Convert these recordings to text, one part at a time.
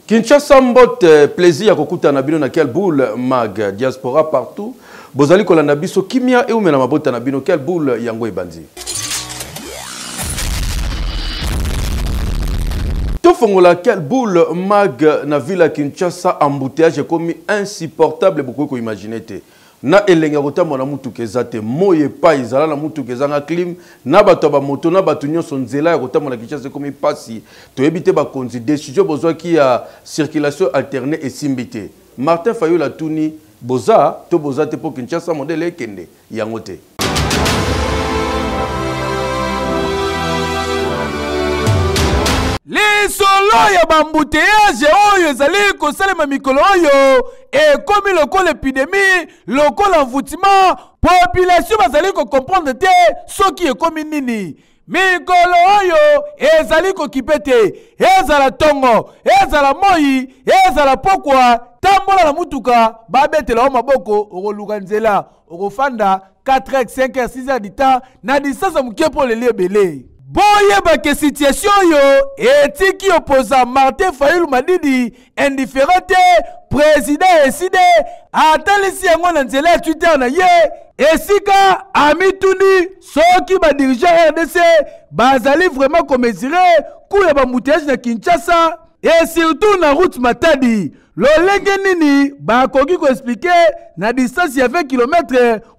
Kinshasa mbote plaisir ya kokuta na bino na quel boule mag diaspora partout. Bozali kolanda biso kimia e umena mabota na bino quel boule yango ebandi. Tofongola quel boule mag na ville Kinshasa embouteillage comme insupportable beaucoup ko imaginer te. Na elenga kotama na mutu kezate moye pa izala na mutu kezanga clim na bato ba moto na bato nyonso nzela ya kotama na Kinshasa comme pasi to ebite ba konzi décision bozwa ki ya circulation alternée et simbité. Martin Fayulu Tuni boza to boza te po Kinshasa modèle ekende yango te. Les solos ya bambouteillage oyo ezali kosalema mikolo oyo ekomi lokola épidémie lokola envoûtement population bazali ko comprendre te soki ekomi nini mikolo oyo ezali kokipe te ezala tongo ezala moi ezala pokwa tambola na mutuka babetela o maboko okoluka nzela okofanda 4h 5h 6h du temps na distance mukie po leli ebele. Boye bake situation yo etiki opposa Martin Fayulu Madidi indifférent président eside atalisi yango na nzela ya Twitter na ye esika amituni soki ba dirigeant RDC bazali vraiment komesire kuya ba mouteillage na Kinshasa et surtout na route Matadi. Lolenge nini bakoki ko expliquer na distance ya 20 km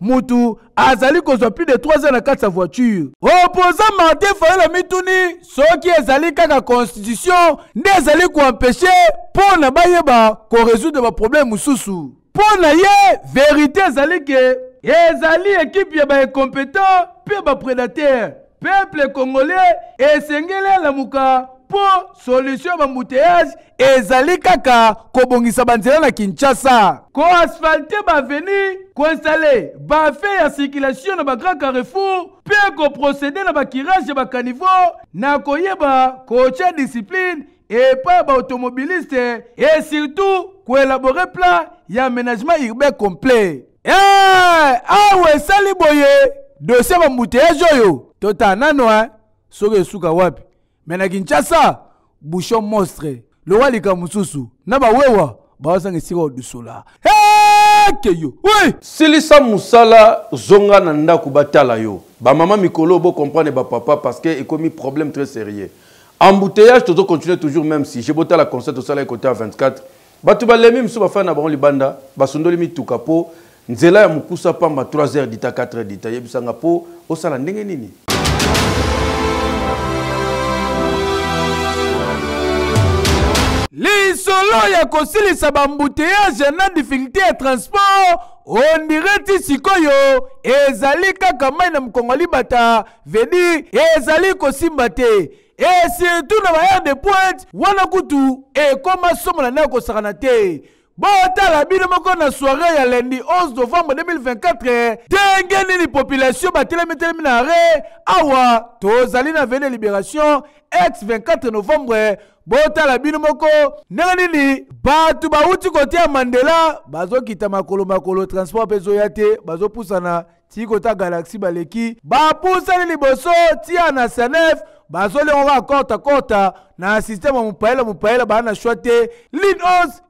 mutu azali kozwa plus de 3 heures na kati sa voiture. Opposant Martin Fayulu mituni soki ezali kaka constitution nde ezali ko empêcher pour na bayeba ko résoudre ba problème mususu. Pour na ye vérité ezali ke ezali équipe ya ba incompétent pe ba prédateur. Peuple congolais esengele la muka pour solution ba mouteillage ezali kaka kobongisa banzela na Kinshasa ko asphalter ba veni ko installer ba fait ya circulation na ba grand carrefour pe ko procéder na ba kirage ba caniveau na koyeba ko cha discipline et pas ba automobiliste et surtout ko élaborer plan ya aménagement urbain complet. Awe sali boye dossier ba mouteillage oyo tota nano soke suka wapi. Mais na Kinshasa, bouchon monstre. Le roi lika mususu. Naba wewa, bawasanga siro du sola. Keyo. Oui. Silisa musala zonga na ndaku batala yo. Ba maman mikolo bo comprendre ba papa parce que ekomi problème très sérieux. Embouteillage toujours continuer toujours même si j'ai boté la concert au sala côté à 24. Batu ba lemi msu ba fana ba libanda, ba sondoli mituka po nzela ya mukusa pamba 3h dita 4h dita yebisanga po o sala ndenge nini. Lisolo ya kosilisa bambouteillage na difficulté ya transport on dirait ti sikoyo ezali kaka mai na mkongoli bata veni ezali kosimba te et surtout na ba de pointe wana kutu ekoma somo na ndako sakana te. Bota la bino moko na soirée ya lundi 11 novembre 2024 denge nini population batelemi na re awa tozali na vene libération ex 24 novembre. Bota la bino moko ndenge nini batu bauti kote ya Mandela bazokita makolo transport pezo yate bazopusana ti kota galaxy baleki bapusani liboso tia na Sanef bazole on va kota na système mupaela bana choite ligne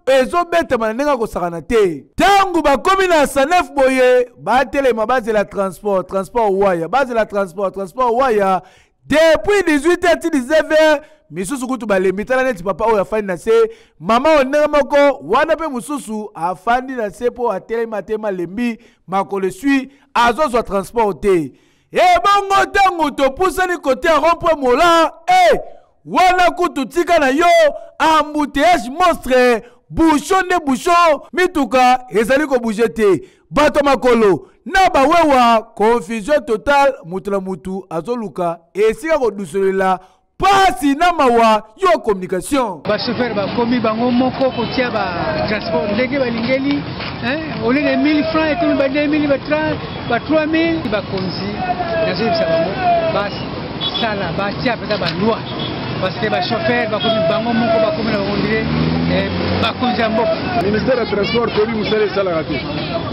11 ezobeta manenga ko sakana te tangu bakomi na Sanef boye batelema base la transport waya base la transport waya depuis 18h ti 19h misusu kutu balemita neti papa oyo afandi na se mama onenge moko wana pe mususu afandi na se po atelema tema lembi makolo sui azozwa transport te bongo tango topusani kote ya rond-point mola wana kutu tika na yo embouteillage monstre bouchon mituka ezali ko bouger te bato makolo na bawewa confusion totale mutu na mutu azoluka esika ko dusolela pasi na mawa yo communication ba chauffeur ba komi bango moko kotia ba transport ndenge balingeli au lieu de 1000 francs et comme ba 2000 ba 30 ba 3000 ba konzi na zuri sababu basi sala ba tia pesa ba loi parce que bachauffeur bakomi bango moko bakomi na bakondire bakonzi ya mboka. Ministère ya transport toyebi mosala esalaka te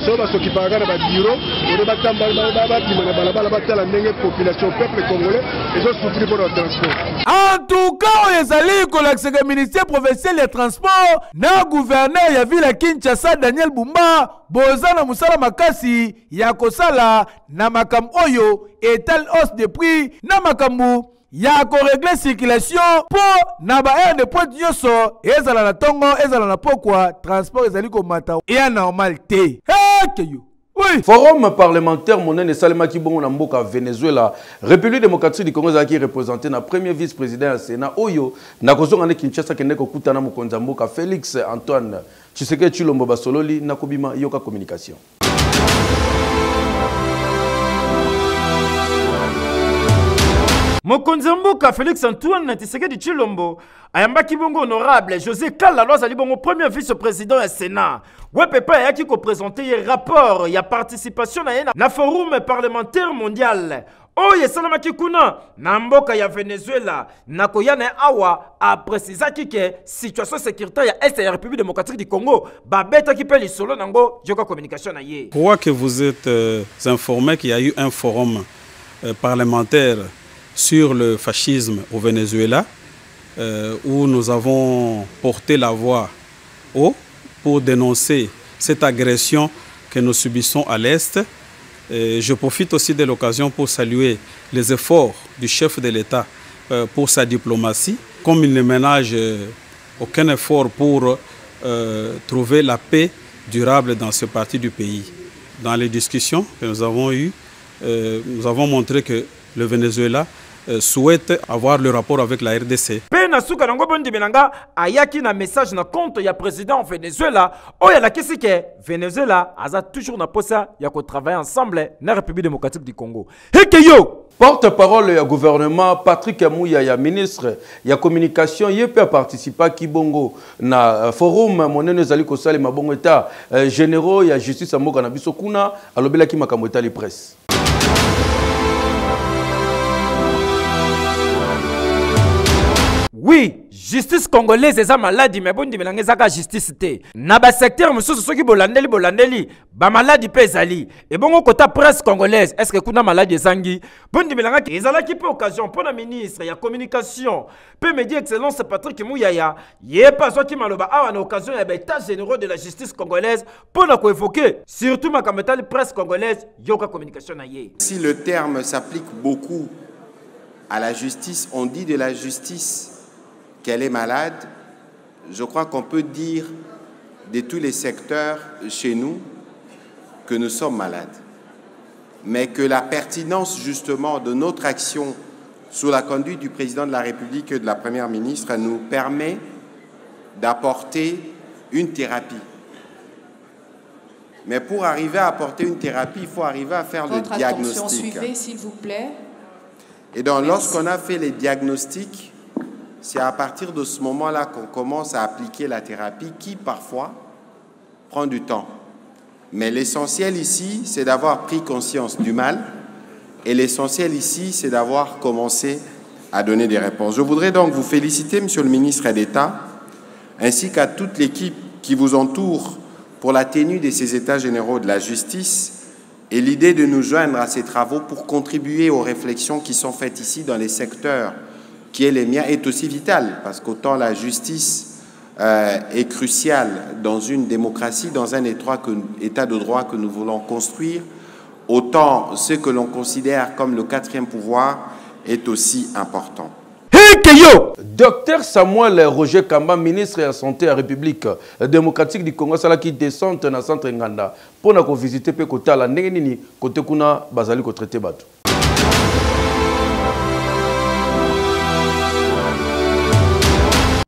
so basokipaka na babiro ode babima na balabala batala ndenge population peuple congolais ezosufri mpona transport. En tout cas oyo ezali kolakisaka ministère provincial ya transport na gouverneur ya ville ya Kinshasa Daniel Bumba boza na musala makasi ya kosala na makambo oyo etale hausse de prix na makambo ya koregle circulation po na ba aire de pointe nyonso ezala na tongo ezala na pokwa transport ezali komata ya normal te. Hekeyo oui. Forum parlementaire monene Salema Kibongo na mboka Venezuela, République démocratique du Congo qui est représenté na premier vice-président du Sénat Oyo na kozonga ne Kinshasa kende ko kutana mokonza mboka Félix Antoine Tshisekedi Tshilombo Basololi na kobima yoka communication. Mokonzi mboka Félix Antoine Tshisekedi Tshilombo ayambaki bongo honorable José Kalalo azali bongo premier vice-président du Sénat. Ouais papa yaki ko présenter un rapport ya participation na forum parlementaire mondial. Oye salamaki kuna na mboka ya Venezuela na koyana awa a précisaki que situation sécuritaire ya Est ya République démocratique du Congo babeta ki pe lisolo nango joka communication na ye. Je crois que vous êtes informé qu'il y a eu un forum parlementaire sur le fascisme au Venezuela où nous avons porté la voix haut pour dénoncer cette agression que nous subissons à l'Est. Je profite aussi de l'occasion pour saluer les efforts du chef de l'État pour sa diplomatie, comme il ne ménage aucun effort pour trouver la paix durable dans ce parti du pays. Dans les discussions que nous avons eues, nous avons montré que le Venezuela souhaite avoir le rapport avec la RDC. Pena suka nango bondi belanga ayaki na message na compte ya président Venezuela oya la kisi ke Venezuela aza toujours na posa ya ko travailler ensemble na République démocratique du Congo. Hekeyo porte-parole du gouvernement Patrick Mouya ya ministre ya communication yepe a participé Kibongo na forum monene zali ko sala mabongo eta généraux ya justice mboka na biso kuna alobela ki makambo eta les presse. Oui, justice congolaise eza maladi mais bondi melanga ezaka justice te. Na ba secteur mususu soki bolandeli ba maladi pe ezali. Et bongo kota presse congolaise, est-ce que kuna maladi ezangi? Bondi melanga ezalaki pe occasion pour la ministre ya communication. Pe me dire excellence Patrick Mouyaya, yé pas soki maloba awa na occasion ya ba état généraux de la justice congolaise pour na ko évoquer surtout ma kametali presse congolaise yoka communication na ye. Si le terme s'applique beaucoup à la justice, on dit de la justice qu'elle est malade, je crois qu'on peut dire de tous les secteurs chez nous que nous sommes malades. Mais que la pertinence justement de notre action sous la conduite du président de la République et de la première ministre nous permet d'apporter une thérapie. Mais pour arriver à apporter une thérapie, il faut arriver à faire le diagnostic. Attention, suivez s'il vous plaît. Et donc lorsqu'on a fait les diagnostics, c'est à partir de ce moment-là qu'on commence à appliquer la thérapie qui, parfois, prend du temps. Mais l'essentiel ici, c'est d'avoir pris conscience du mal. Et l'essentiel ici, c'est d'avoir commencé à donner des réponses. Je voudrais donc vous féliciter, Monsieur le ministre d'État, ainsi qu'à toute l'équipe qui vous entoure pour la tenue de ces États généraux de la justice et l'idée de nous joindre à ces travaux pour contribuer aux réflexions qui sont faites ici dans les secteurs qui est les miens, est aussi vital, parce qu'autant la justice est cruciale dans une démocratie, dans un état de droit que nous voulons construire, autant ce que l'on considère comme le quatrième pouvoir est aussi important. Docteur Samuel Roger Kamba, ministre de la Santé de la République démocratique du Congo, qui descend dans le centre Nganda pour visiter le côté de la Nengenini, côté kuna bazali ko traité bateau.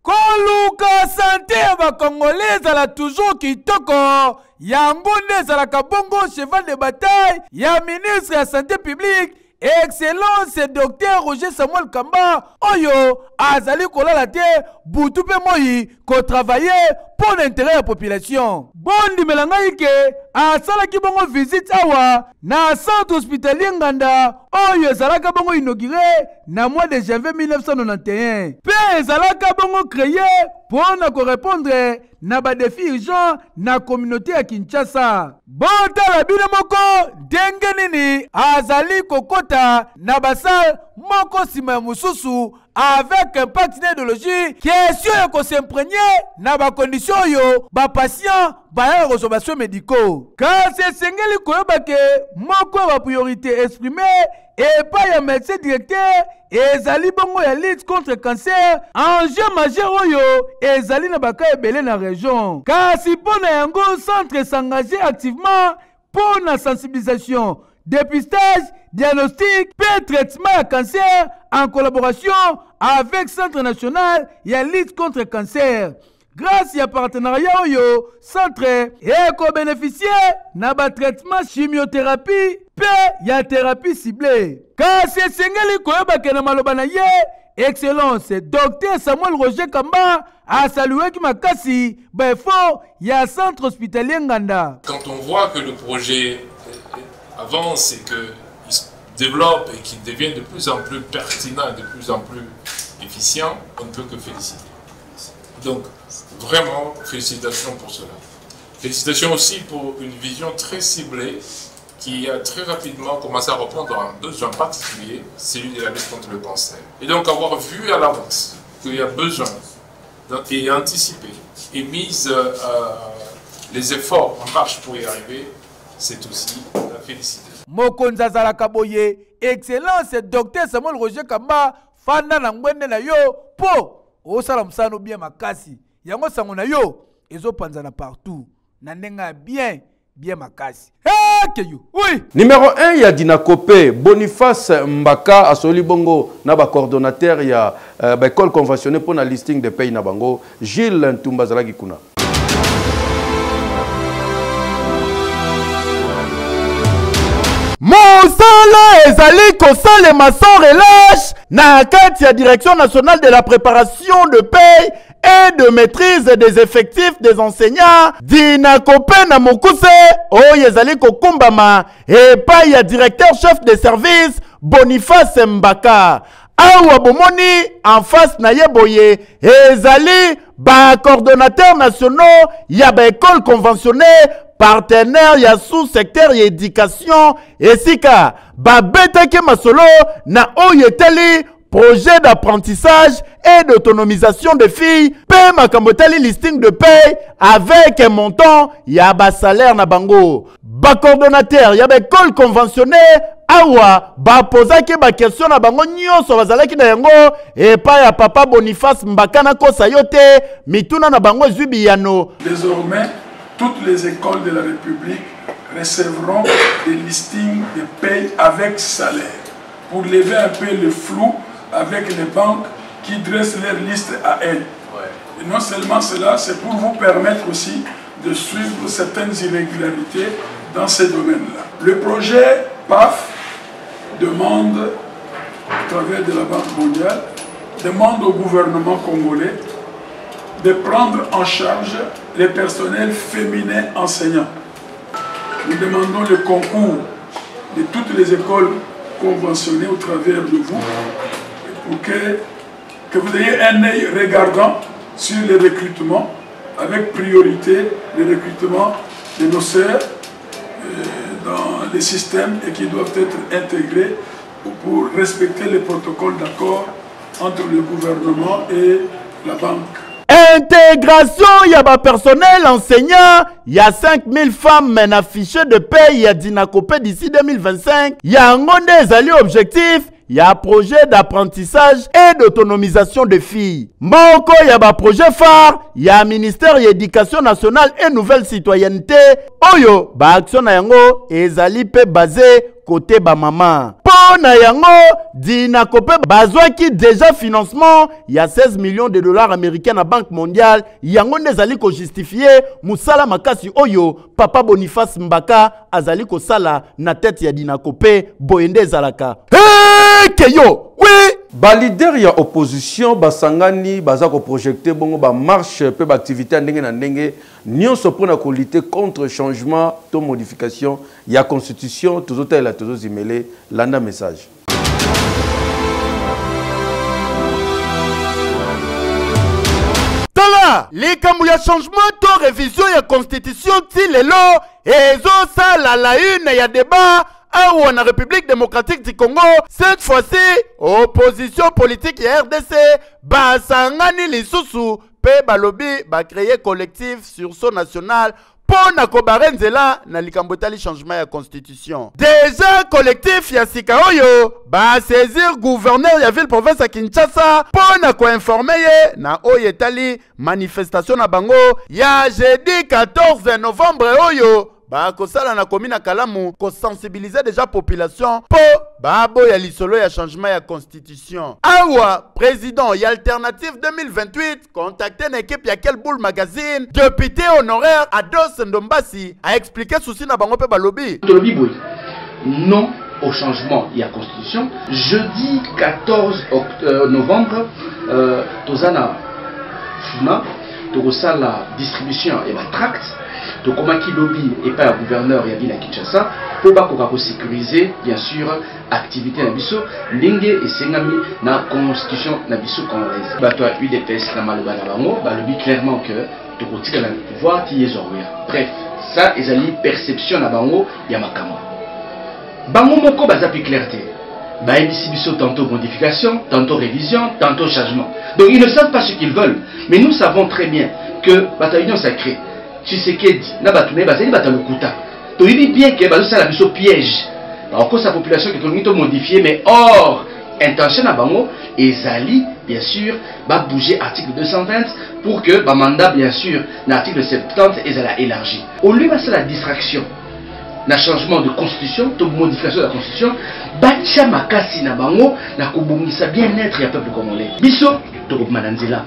Koluka santé ba Congolais ala toujours kitoko. Yambonde ala kabongo cheval de bataille. Ya ministre de la Santé publique. Excellence docteur Roger Samuel Kamba. Oyo azali kolala te butu pe moyi ko travailler pour l'intérêt de la population. Bondi melanga ike asala ki bongo visite awa na centre hospitalier Nganda oyo ezalaka bongo inauguré na mois de janvier 1991. Pe ezalaka bongo créé pour répondre na ba défi urgent na communauté ya Kinshasa. Bota la bino moko ndenge nini azali kokota na basal moko sima ya mususu avec un partenaire idéologie question ya ko s'imprégner na ba condition yo ba patient ba ya consommation médicaux. Car c'est sengeli koyoba ke moko ba priorité exprimée et pas ya médecin directeur ezali bongo ya lutte contre cancer enjeu majeur oyo ezali na baka ebele na région. Kasi pona yango centre s'engager activement pour la sensibilisation, dépistage, diagnostic, et traitement à cancer en collaboration avec Centre national et lutte contre le cancer. Grâce à partenariat oyo, centre eko bénéficier na ba traitement chimiothérapie pe ya thérapie ciblée. Kasi sengeli koyoba ke na maloba na ye excellence docteur Samuel Roger Kamba a salué qui makasi fort ya centre hospitalier Nganda. Quand on voit que le projet avance et qu'il se développe et qu'il devient de plus en plus pertinent, de plus en plus efficient, on ne peut que féliciter. Donc, vraiment, félicitations pour cela. Félicitations aussi pour une vision très ciblée qui a très rapidement commencé à répondre à un besoin particulier, celui de la lutte contre le cancer. Et donc, avoir vu à l'avance qu'il y a besoin et anticipé et mise les efforts en marche pour y arriver, c'est aussi la félicité. Mokonza Zalaka Boye, excellence docteur Samuel Roger Kamba, fanda na ngwende na yo po osala msano bien makasi. Yango sango na yo ezo panzana partout. Na nenga bien makasi. Oui. Numéro 1 ya Dinakope Boniface Mbaka asoli bongo na ba coordonnateur ya ba école conventionnée pour na listing de pays na bango Gilles Ntumba Zalaki kuna. Mosala ezali kosalema sans relâche na kati ya direction nationale de la préparation de paye et de maîtrise des effectifs des enseignants Dinakope na mokuse oyo ezali kokumbama epai ya directeur chef de service Boniface Mbaka. Awa bomoni en face na yeboye ezali ba coordonnateurs nationaux ya ba école conventionnée partenaire ya sous-secteur ya éducation esika babetaki masolo na oyo eteli projet d'apprentissage et d'autonomisation des filles pe makambotali listing de paye avec un montant ya ba salaire na bango ba coordonnateur ya ba école conventionnée awa ba posaki ba question na bango nyonso bazalaki na yango epa ya papa Boniface Mbaka na kosa yote mituna na bango zubiyano. Désormais toutes les écoles de la République recevront des listings de paye avec salaire pour lever un peu le flou avec les banques qui dressent leur liste à elles. Ouais. Et non seulement cela, c'est pour vous permettre aussi de suivre certaines irrégularités dans ces domaines-là. Le projet PAF demande, à travers de la Banque mondiale, demande au gouvernement congolais de prendre en charge les personnels féminins enseignants. Nous demandons le concours de toutes les écoles conventionnées au travers de vous pour que vous ayez un œil regardant sur les recrutements, avec priorité le recrutement de nos sœurs dans les systèmes et qui doivent être intégrés pour respecter les protocoles d'accord entre le gouvernement et la banque. Intégration, il y a un personnel enseignant, il y a 5000 femmes men affichées de paye, il y a Dinakope d'ici 2025, il y a un des objectifs, il y a un projet d'apprentissage et d'autonomisation des filles. Moko, il y a un projet phare, il y a un ministère de l'éducation nationale et nouvelle citoyenneté. Oyo, ba action na yango, ezali pe basé côté ba maman. Pona yango, Dinakope bazwaki déjà financement, il y a 16 millions de dollars américains à la Banque mondiale. Yango nezali ko justifier musala makasi oyo, papa Boniface Mbaka azali ko sala na tête ya Dinakope boyende zalaka. Hey! Keyo, oui. Ba leader ya opposition basangani baza ko projecter bongo ba marche pe ba activité ndenge na ndenge nyonso pona ko lutter contre changement to modification ya constitution tozota la tozozimele landa message. Tala, likambo ya changement to révision ya constitution ti lelo ezo sala la une ya débat à la République démocratique du Congo. Cette fois-ci, opposition politique et RDC, basangani lisusu, pe balobi, ba créer collectif sur son national, pour na kobarenzela na likambotali changement ya constitution. Déjà collectif ya sikaoyo, ba saisir gouverneur ya ville province à Kinshasa, pour na ko informer na oyetali manifestation na bango, ya jeudi 14 novembre oyo, ba kosala na komina Kalamu ko sensibiliser déjà population po babo ya lisolo ya changement ya constitution. Awa président ya alternative 2028 contacté une équipe ya quel boule magazine député honoraire Ados Ndombasi a expliqué souci na bango pe balobi. Non au changement de la constitution. Jeudi 14 novembre tozana funa tokosa la distribution et la tract de comment qui lobby et pas le gouverneur et la Kinshasa pour pas sécuriser bien sûr activité na biso lingue et sengami na constitution na biso congolaise. Bato à UDPS na maloba na bango ba lobby clairement que to kotika na pouvoir ti ezorwera. Bref, ça ezali perception na bango ya makamo. Bango moko baza plus clarté. Ba ebisi biso tantôt modification, tantôt révision, tantôt changement. Donc ils ne savent pas ce qu'ils veulent, mais nous savons très bien que bataillon sacré Tshisekedi na batune bazali batalukuta. To dit bien que bazo la biso piège. Alors que sa population qui est modifiée mais hors intention à bango ezali bien sûr va bouger article 220 pour que ba mandat bien sûr l'article 70 ezala élargi. Au lieu de la distraction na changement de constitution, de modification de la constitution, batia makasi na bango na kobongisa bien-être ya peuple congolais. Biso to mananzela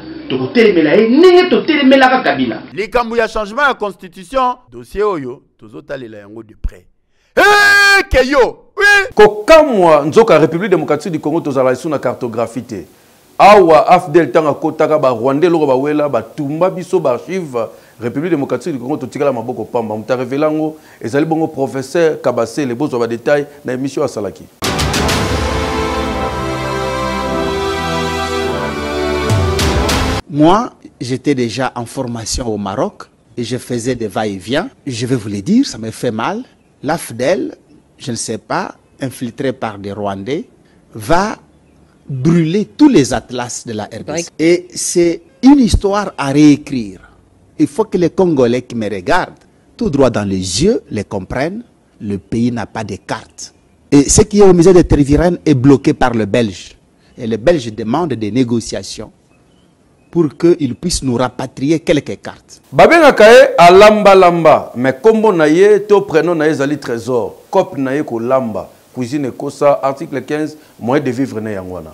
likambo ya changement ya constitution dossier oyo tozotalela yango de près. Keyo kokamwa nzoka République démocratique du Congo tozala isu na cartographie te awa afdel tanga kotaka ba rwandais loko ba wela ba tumba biso ba archive République démocratique du Congo totikala maboko pamba muta revelango ezali bongo professeur Kabase les beaux ba détails na émission à Salaki. Moi, j'étais déjà en formation au Maroc et je faisais des va-et-vient. Je vais vous le dire, ça me fait mal. L'AFDEL, je ne sais pas, infiltré par des Rwandais, va brûler tous les atlas de la RDC. Et c'est une histoire à réécrire. Il faut que les Congolais qui me regardent, tout droit dans les yeux, les comprennent. Le pays n'a pas de carte. Et ce qui est au musée de Trévirène est bloqué par le Belge. Et le Belge demande des négociations pour qu'ils puissent nous rapatrier quelques cartes. Babenga kae alamba lamba, mais kombo naye to prénom naye zali trésor, cop naye ko lamba, cuisine kosa article 15 moyen de vivre na yangwana.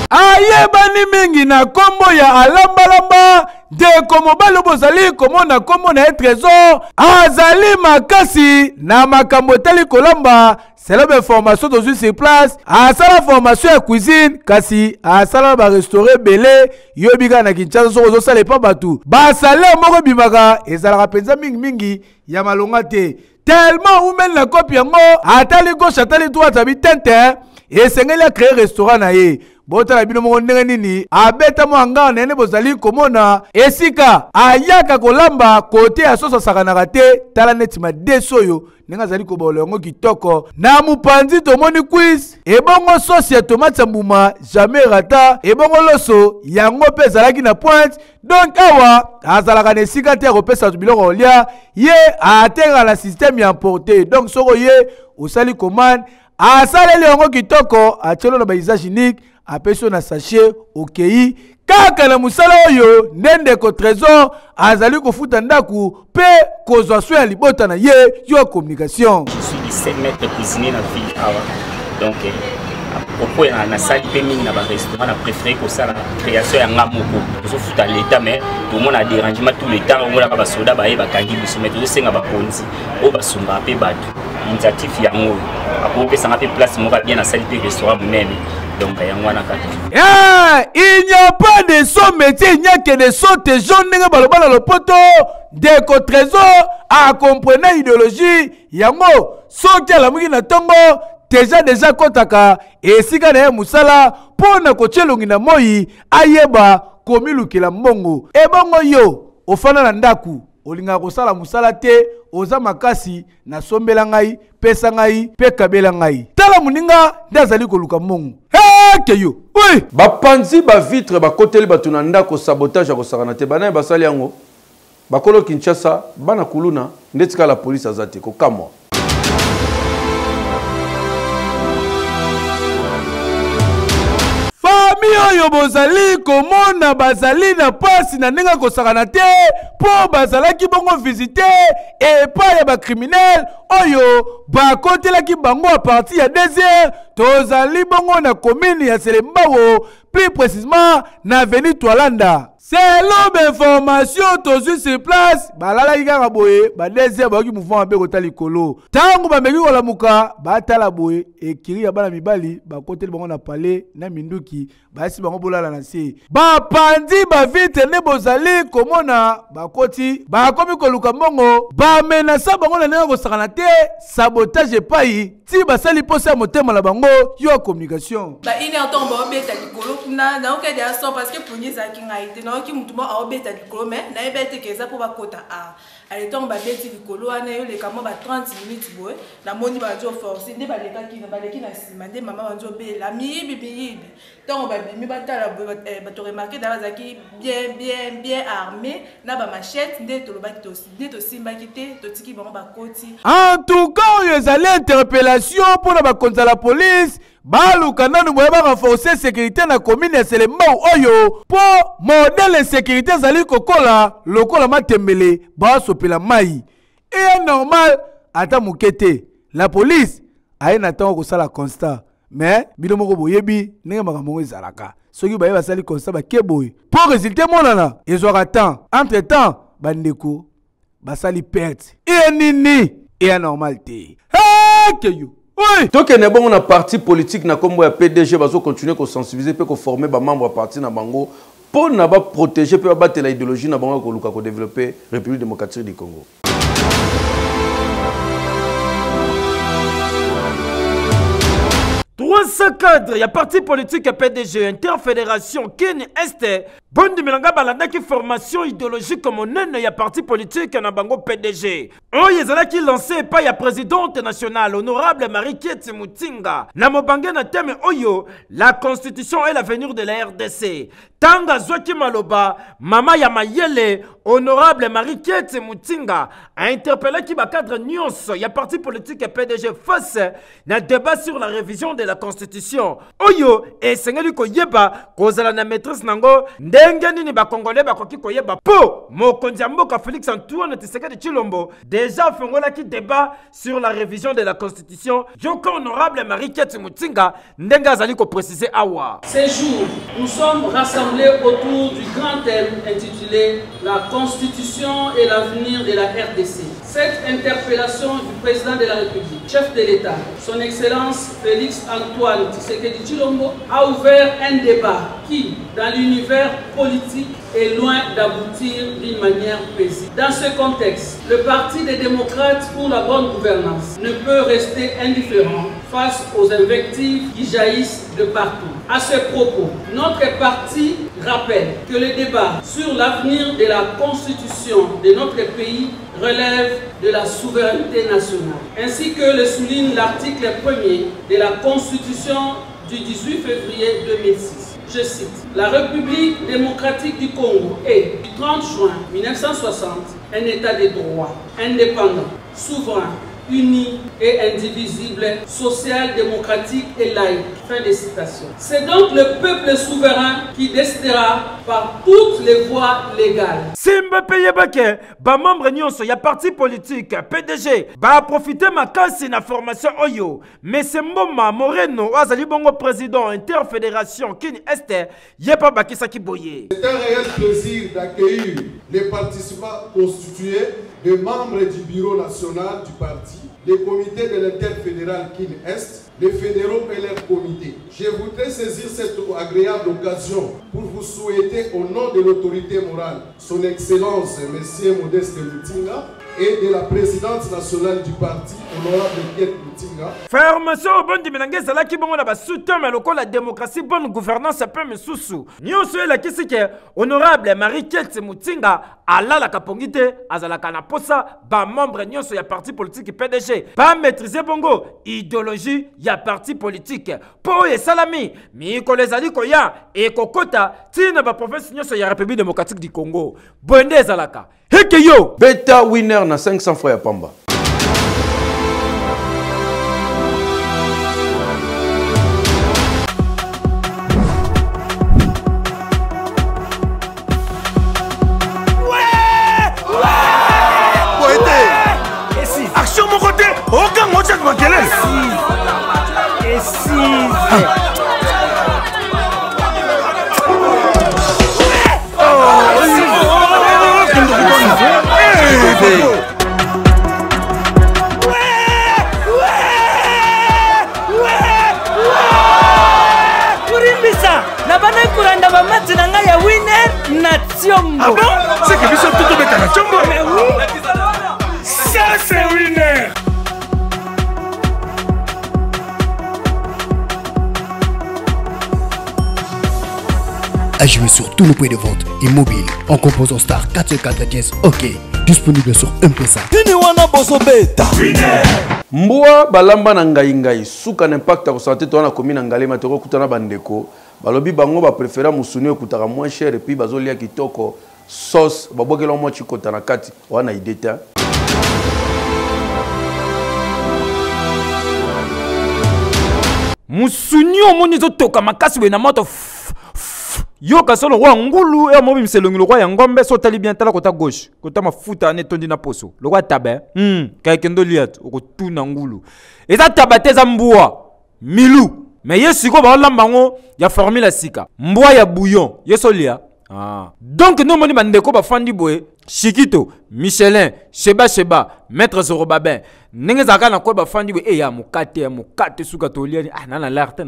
Ayebani mingi na kombo ya alamba lamba de komo balo bozali komona kombo na trésor azali makasi na makambo tali kolamba. C'est la formation dans une place. À ça la formation à cuisine, kasi à ça la restaurer belé, yobiga na Kinshasa so ça les pas batou. Ba salaire moko bimaka et ça la penza mingi ya malonga te. Tellement ou men la copie yango atali gauche atali droite abi tente et sengeli a créer restaurant na ye. Bota la bino moko ndenge nini abeta mo anga nene bozali komona esika ayaka kolamba côté ya sosa sakanaka te tala neti ma desoyo nenga zali ko bolongo kitoko na mupanzi tomoni quiz ebongo sauce ya tomate mbuma jamais rata ebongo loso yango pe zalaki na pointe donc awa azalaka na esika te kopesa biloko olia ye atenga la système ya importé donc soko ye osali commande asaleli yango kitoko achelo na paysage unique apeso na sachet okei kaka na musala oyo nende ko trésor azali kofuta ndaku pe kozwa so ya libota na ye yo communication. Je suis 17 mètres cuisinier dans la ville awa donc propos na sali pe mingi na ba restaurant na préféré ko ça la création ya ngamoko so futa l'état mais tout monde a dérangement tout le temps on ba soda ba ba kangi biso mais to senga ba konzi o ba sunga pe bato initiative yango ako pe sanga pe place mo ba bien na sali pe restaurant munene donc yango wana kata il n'y a pas de son métier il n'y a que des sauts et jaune nga baloba na lopoto Déco Trésor a compris idéologie yango soki ala mungi na tongo déjà kotaka esika na musala pona kochelongi na moi ayeba komilukila mbongo ebongo yo ofana na ndaku olinga kosala musala te oza makasi na sombela ngai pesa ngai pe kabela ngai tala muninga ndazali koluka mbongo keyo oui bapanzi ba vitre ba koteli batuna ndako sabotage ko sakana te bana basali yango bakolo Kinshasa bana kuluna ndetika la police azate ko kamwa oyo bozali komona bazali na pasi na ndenge kosakana te po bazalaki bongo visite epai ya bacriminel oyo bakotelaki bango a partir ya 2h tozali bongo na commune ya Selembawo plus précisément na avenue Toalanda. Selon l'information tozu sur place balalaki kaka boye ba 2h bayoki mouvement abe kota likolo tango bameki kolamuka batala boye ekiri ya bana mibali bakoteli bango na palais na minduki basi bango bolala na se bapandi bavite ne bozali komona bakoti bakomi koluka mbongo bamenasa bango na ndenge kosakana te sabotage epai ti basali posa motema na bango yo communication ba ine entombe obeta likolo kuna na oka dia so parce que punye za kinga ite na oki mutumo obeta likolo mais na ebete keza po bakota a aletongo ba beti likolo ana yo le kamo ba 30 minutes boy na moni ba jo force nde ba leki na sima nde mama ba jo be la miyibi tongo ba bimi batala ba to remarquer da bazaki bien armé na ba machette nde to lobaki to nde to simba kite to tiki bango ba koti en tout cas yo ezali interpellation pour na ba konza la police baluka nanu boye ba renforcer sécurité na commune ya Selembawo oyo po modèle sécurité zali kokola lokola matembele ba sopela mai et normal ata mukete la police aye na tango kosala constat mais bino moko boyebi ndenge makambo ezalaka soki baye basali constat bakeboye pour résulter monana ezwaka temps entre temps bandeko basali perte et nini et normal te keyo oui. Donc il y a un parti politique na kombo ya PDG bazo continuer ko sensibiliser pe ko former ba membre parti na bango pour na ba protéger pe ba battre la idéologie na bango ko luka ko développer République démocratique du Congo. Trois cadres, il y a parti politique PDG, interfédération, Ken Est, Bondi Milanga Balanda qui formation idéologique comme on il y a parti politique na bango PDG. Oh, il y a qui lancé pas il y a présidente nationale, honorable Marie-Kieti Mutinga. Na mobangé na thème Oyo, la constitution et l'avenir de la RDC. Tanga Zwaki Maloba, Mama Yamayele, honorable Marie-Kieti Mutinga, a interpellé qui va cadre nuance, il y a parti politique PDG face na débat sur la révision de la constitution. Oyo, et Sengeli Koyeba, Kozala na maîtrise nango, ndenge ni ba congolais ba koki koyeba po mokonzi mboka Félix Antoine Tshisekedi Tshilombo déjà fongola qui débat sur la révision de la constitution. Joko honorable Marie-Kieti Mutinga ndenge azali ko préciser awa. Ces jours, nous sommes rassemblés autour du grand thème intitulé La Constitution et l'avenir de la RDC. Cette interpellation du président de la République, chef de l'État, son Excellence Félix Antoine Tshisekedi Tshilombo, a ouvert un débat qui, dans l'univers politique, est loin d'aboutir d'une manière paisible. Dans ce contexte, le Parti des démocrates pour la bonne gouvernance ne peut rester indifférent face aux invectives qui jaillissent de partout. À ce propos, notre parti rappelle que le débat sur l'avenir de la constitution de notre pays relève de la souveraineté nationale, ainsi que le souligne l'article 1er de la Constitution du 18 février 2006. Je cite, la République démocratique du Congo est, du 30 juin 1960, un État de droit, indépendant, souverain, unie et indivisible, sociale, démocratique et laïque. Fin de citation. C'est donc le peuple souverain qui décidera par toutes les voies légales. Simba Peyebake, ba membre nyonso ya parti politique PDG, ba profiter ma casse na formation Oyo. Mais c'est Mboma Moreno, azali bongo président interfédération Kin Este, yepa bakisa ki boye. C'est un réel plaisir d'accueillir les participants constitués de membres du bureau national du parti, les comités de l'interfédéral Kin Est, les fédéraux et leurs comités. Je voudrais saisir cette agréable occasion pour vous souhaiter au nom de l'autorité morale, son Excellence M. Modeste Mutinga, et de la présidente nationale du parti, honorable Kiet Mutinga. Formation au bon dimenenge zala ki bongo na ba soutien mais loko la démocratie bonne gouvernance peu mesusu. Nyonso la kisike honorable Marie Kiet Mutinga ala la kapongite azala kana posa ba membre nyonso ya parti politique PDG. Pas maîtriser bongo idéologie ya parti politique. Po et salami mi ko les ali ko ya et kokota tina ba province nyonso ya République démocratique du Congo. Bonde zalaka. Heke yo Beta winner na 500 francs ya pamba. Action mon côté, aucun mot de ma gueule. Et si. Ah bon? C'est que nous sommes tous tombés dans la chambre. Mais oui. Ça c'est winner. À jouer sur tous nos points de vente et mobile en composant Star 40410 OK. Disponible sur M-Pesa. Mbwa balamba na ngai ngai suka n'impact à santé to na commune Ngalema to kutana bandeko balobi bango ba préféra musuni okutaka moins cher et puis bazolia kitoko sauce babokela mo chikota na kati wana ideta musuni omoni zo toka makasi we na moto yo kasolo roi ngulu e mobi mselongi le roi ya ngombe so tali bien tala kota gauche kota mafuta ne tondi na poso le roi tabe kendo liat okotuna ngulu eza tabate za mbua milu mais yesiko ba lambango ya formule sika mbua ya bouillon yesolia donc no moni bandeko ba fandi boye Chikito, Michelin, Sheba, Maître Zorobabin, Nengezaka na kwa ba fandi boye ya mukate suka tolia nana larte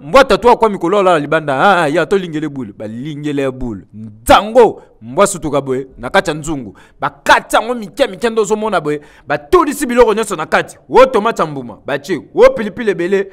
mbwa tatwa kwa mikolo la libanda ya to lingele boule ba lingele boule ntango mbwa sutuka boye na kati nzungu ba kata ngo mike ndo zo mona boye ba tolisi biloko nyonso na kati wo tomate mbuma bache wo pilipili ebele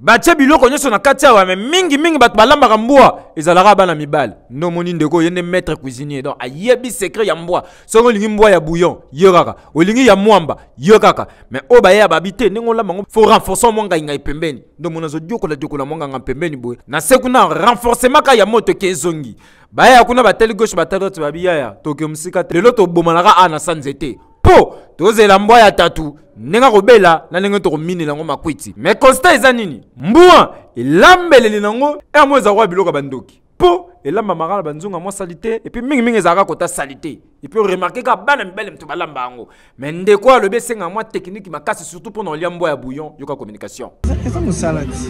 bache biloko nyonso na kati awa mingi bato balamba mbwa ezalaka bana mibale no moni ndeko yene maître cuisinier donc ayebi secret ya mbwa songo lingi mbwa ya bouillon yokaka olingi ya mwamba yokaka mais oba ya babite ningo la mango faut renforcer monga ngai pembeni ndo mona zo diokola monga pembeni boye na sekuna renforcement ka ya moto kezongi baya kuna bateli gauche bateli droite babiya toke musika lelo to bomanaka ana sanzete po tozela mbwa ya tatu nenga kobela na nenga to mine lango makwiti mais constat eza nini mbwa elambeleli nango e amweza kwa biloko bandoki po elamba makala banzunga mo salité et puis mingi ezaka kota salité et puis remarquer ka bana mbele mtu balamba yango mais ndeko alobe senga moi technique makasi surtout pour nolia mbwa ya bouillon yoka communication eza mosalati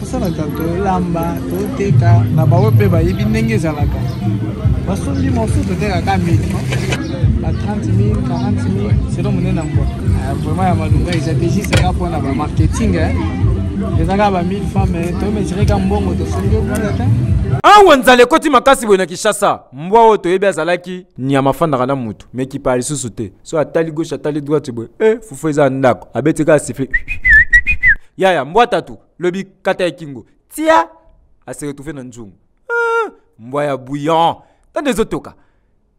tosalaka tolamba toteka na bango mpe bayebi ndenge ezalaka basombi mosu totekaka mili ba 30 000 40 000 selon monene na mbwa vraiment ya malunga estratégie seka mpona bamarketing ezaka ba 1000 francs mais tomesireka mbongo tosombi okanda te awa nzale koti makasi boye na Kinshasa mbwa oyo toyebi azalaki nyama afandaka na mutu mais kipali susu te so atali gauche atali droite boye fufu eza ndako abetika asifle yaya mbwa tatu lobi kata ya kingo tia asere tufe na nzungu mbwa ya bouillon tande ezotoka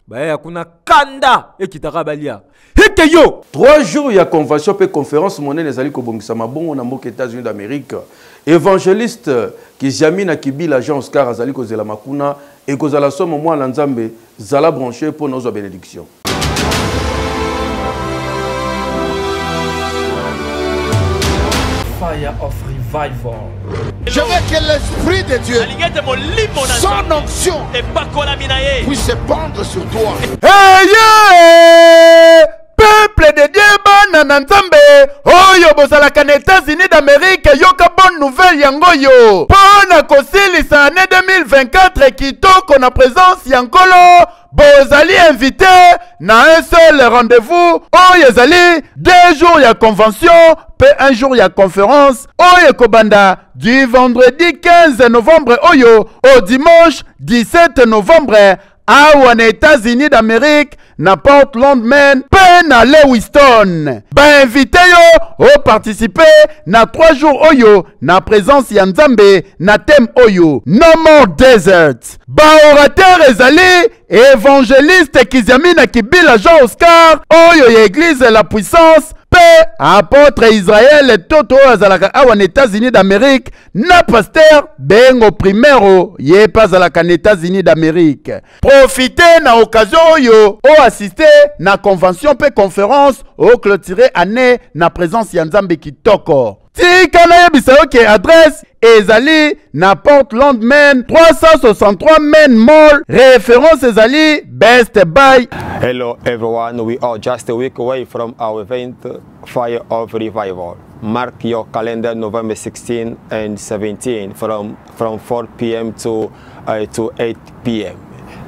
baya kuna kanda ekitaka balia heke yo 3 jours ya convention pe conférence monene ezali kobongisa mabongo na mboka États-Unis d'Amérique évangéliste Kizami na Kibila Jean Oscar azali kozela makuna ekozala somo mwana nzambe zala branché pour nos bénédictions of revival. Je veux que l'Esprit de Dieu, son onction, puisse se pendre sur toi. Hey, yeah! Peuple de Dieu, bana nzambe, oyo bozalaka na États-Unis d'Amérique, yoka bonne nouvelle yangoyo. Pona kosilisa année 2024 kitoko na présence yankolo, bozali invité na un seul rendez-vous. Oyo ezali 2 jours ya convention, pe 1 jour ya conférence. Oyo kobanda du vendredi 15 novembre oyo au dimanche 17 novembre. Awa na États-Unis d'Amérique, na Portland, Maine, pe na Lewiston. Ba invité yo o participer na 3 jours oyo na présence ya Nzambe na thème oyo No More Desert. Ba orateur ezali évangéliste Kiziamina Kibila Jean Oscar oyo ya église la puissance pe apôtre Israël Toto azalaka awa na États-Unis d'Amérique na pasteur Bengo Primero ye pazalaka na États-Unis d'Amérique. Profitez na occasion oyo o assister na convention pe conférence o clôturer année na présence ya Nzambe kitoko. Tika na yebisa yo ke adresse ezali na Portland, Maine, 363 Maine Mall. Référence ezali Best Buy. Hello everyone, we are just a week away from our event Fire of Revival. Mark your calendar November 16 and 17 from 4 p.m. to 8 p.m.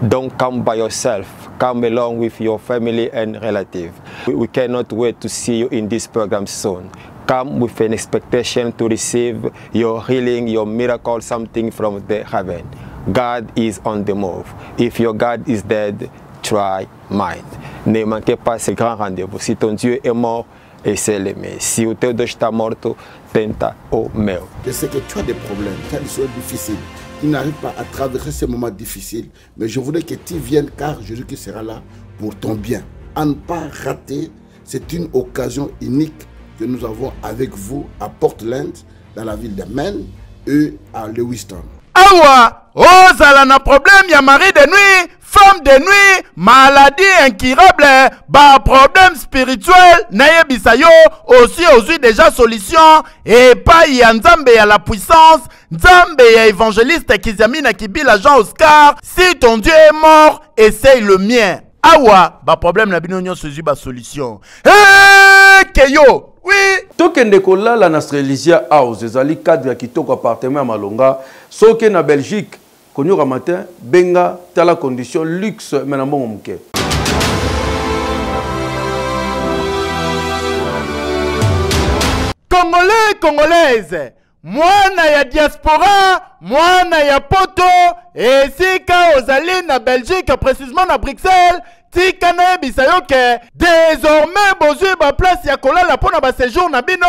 Don't come by yourself, come along with your family and relative. We cannot wait to see you in this program soon. Come with an expectation to receive your healing, your miracle, something from the heaven. God is on the move. If your God is dead, try mine. Ne manquez pas ce grand rendez-vous. Si ton Dieu est mort, essaie l'aimer. Si o teu Deus está morto, tenta o meu. Je sais que tu as des problèmes, tu as des choses difficiles. Tu n'arrives pas à traverser ces moments difficiles. Mais je voudrais que tu viennes car Jésus-Christ sera là pour ton bien. À ne pas rater, c'est une occasion unique que nous avons avec vous à Portland, dans la ville de Maine et à Lewiston. Awa, ozala na problème ya mari de nuit, femme de nuit, maladie incurable, ba problème spirituel, nayebisa yo, aussi déjà solution, et pas ya Nzambe ya la puissance, Nzambe ya évangéliste Kiziamina Kibila Jean Oscar, si ton Dieu est mort, essaye le mien. Awa, ba problème na bino nyonso ba solution. Hey, keyo! Oui. Tokende kolala na Strelizia House, ezali cadre ya kitoko appartement ya Malonga, soke na Belgique, konyoka matin, benga tala condition luxe mena mbongo muke. Congolais, Congolaise, mwana ya diaspora, mwana ya poto, esika ozali na Belgique, précisément na Bruxelles, tika na yebisa yo ke désormais bozwi ba place ya kolala pona ba séjour na bino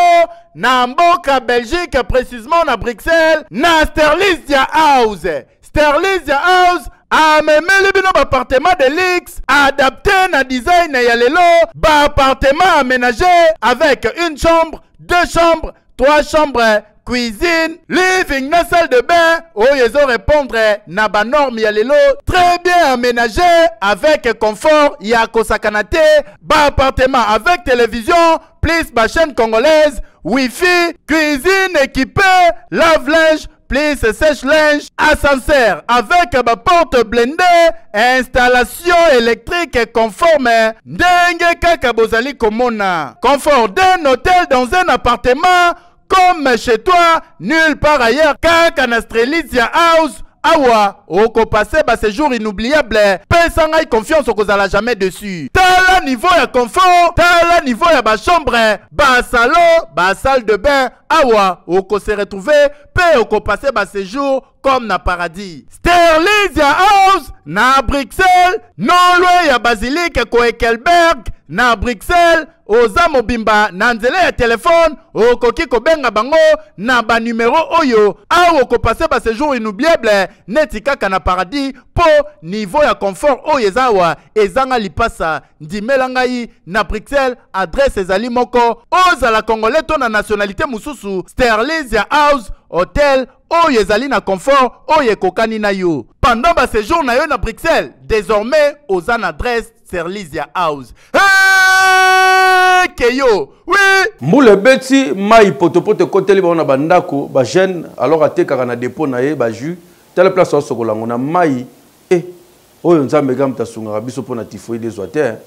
na mboka Belgique, précisément na Bruxelles, na Sterlizia House. Sterlizia House amemeli bino ba appartement de luxe adapté na design ya lelo, ba appartement aménagé avec une chambre, 2 chambres, 3 chambres, cuisine, living, na salle de bain, oyezo répondre na ba norme ya lelo, très bien aménagé avec confort ya kosakanate, ba appartement avec télévision, plus ba chaîne congolaise, wifi, cuisine équipée, lave-linge, plus sèche-linge, ascenseur avec ma porte blindée, installation électrique conforme, ndenge kaka bozali komona. Confort d'un hôtel dans un appartement, comme chez toi, nulle part ailleurs, kaka na Strelizia House. Awa, oko passé ba séjour inoubliable, personne confiance au kozala jamais dessus. Tala niveau ya confort, tala niveau ya ba chambre, ba salon, ba salle de bain. Awa, oko se retrouver, pe oko passé ba séjour comme na paradis. Sterlizia House, na Bruxelles, non loin ya Basilique Koekelberg, na Bruxelles, oza mobimba na nzela ya telefone, okoki kobenga bango na ba numéro oyo, awo oko passé ba séjour inoubliable, neti kaka na paradis, po niveau ya confort oyo ezawa, ezanga lipasa, ndimela ngai na Bruxelles, adresse ezali moko, oza la Congolais to na nationalité mususu, Sterlizia House, hôtel, oyo ezali na confort, oyo ekokani na yo. Pendant ba séjour na yo na Bruxelles, désormais, oza na adresse Sterlizia House. Hey! que yo. Oui. Mboule beti mai potopoto koteli ba na bandako ba jeune alors atekaka na dépôt na ye ba jus telle place au sokolango na mai oyo nzambe gam tasunga biso pona typhoïde des water.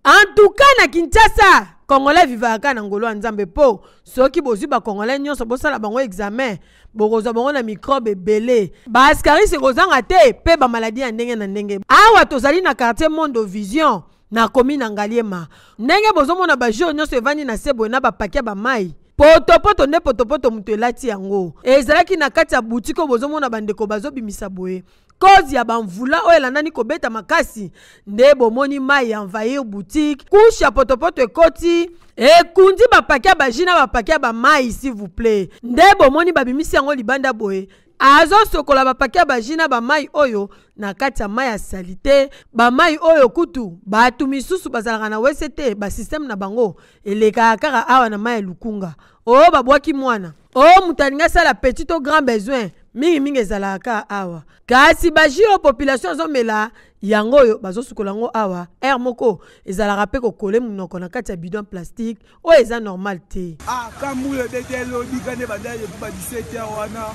En tout cas na Kinshasa Congolais vivaka na ngolo nzambe po soki bozwi ba Congolais nyonso bosala bango examen bokoza bango na microbe belé ba askari se kozanga te pe ba maladie ya ndenge na ndenge awa tozali na quartier Mondo Vision na commune Ngaliema ndenge bozomona ba jo nyonso evani na sebo na ba paquet ba mai potopoto ne potopoto mutu elati yango ezalaki na kati ya boutique bozomona bandeko bazobimisa boye cause ya bamvula oyo elandani kobeta makasi nde bomoni mai envahir boutique couche ya potopoto ekoti ekundi bapake ya bajina bapake ya bamai s'il vous plaît nde bomoni babimisi yango libanda boye azosokola bapake ya bajina bamai oyo na kati ya mai ya salite bamai oyo kutu bato misusu bazalaka na wese te basysteme na bango elekaka kaka awa na mai ya lukunga oyo babwaki mwana oyo moto alingi asala petit au grand besoin mingi ezalaka awa kasi baji o population azomela yango oyo bazosukola yango awa air moko ezalaka pe kokole munoko na kati ya bidon plastique oyo eza normal te kamule betelo bikane badaye ba 17 ans wana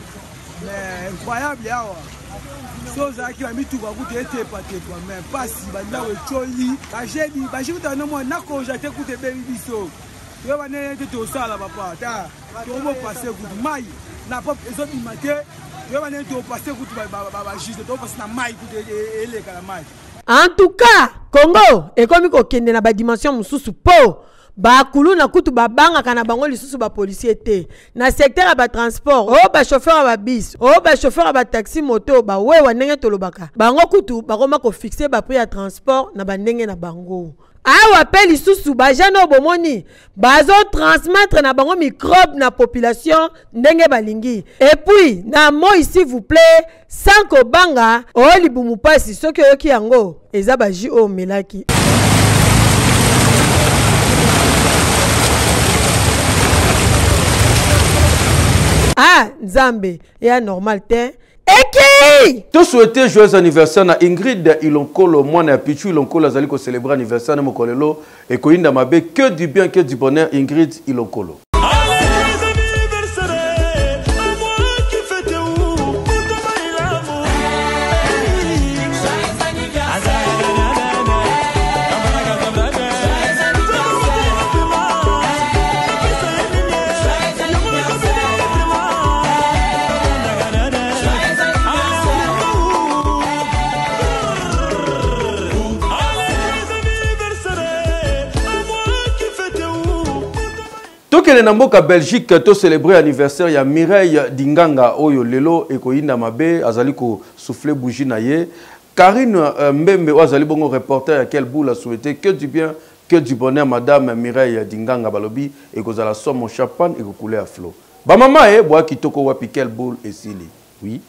mais incroyable yawa so zaki ba mituka kuti ete patepa mais pasi banda we choli bajedi bajikuta no mo na ko jate kuti be biso yo bane te to sala papa ta to mo passer kuti mai na pop ezobi mate yo bane to passer kuti ba juste to passer na mai kuti eleka na mai. En tout cas Congo ekomi kokende na ba dimension mususu po bakulu na kutu babanga kana bango lisusu ba policier te na secteur ya ba transport o ba chauffeur ba bis o ba chauffeur ba taxi moto ba wewa ndenge tolobaka bango kutu bakoma ko fixer ba prix ya transport na bandenge na bango awa pe lisusu ba jano bomoni bazo transmettre na bango microbe na population ndenge balingi et puis na moi s'il vous plaît sans ko banga o libumu pasi soki yoki yango eza ba ji o melaki. Ah, Nzambe, ya normal te. Eki! Tout souhaiter joyeux anniversaire na Ingrid Ilonkolo, moi na Pichu Ilonkolo azali ko célébrer anniversaire na mokolelo et ko inda mabe que du bien que du bonheur Ingrid Ilonkolo. Tokele na mboka Belgique to célébrer anniversaire ya Mireille Dinganga oyo lelo ekoyinda mabe azali ko souffler bougie na ye. Karine Mbembe azali bongo reporter ya quel bout la souhaiter que du bien que du bonheur madame Mireille Dinganga balobi ekozala somme champagne et couler à flot. Ba mama boa kitoko wapi quel boule esili. Oui.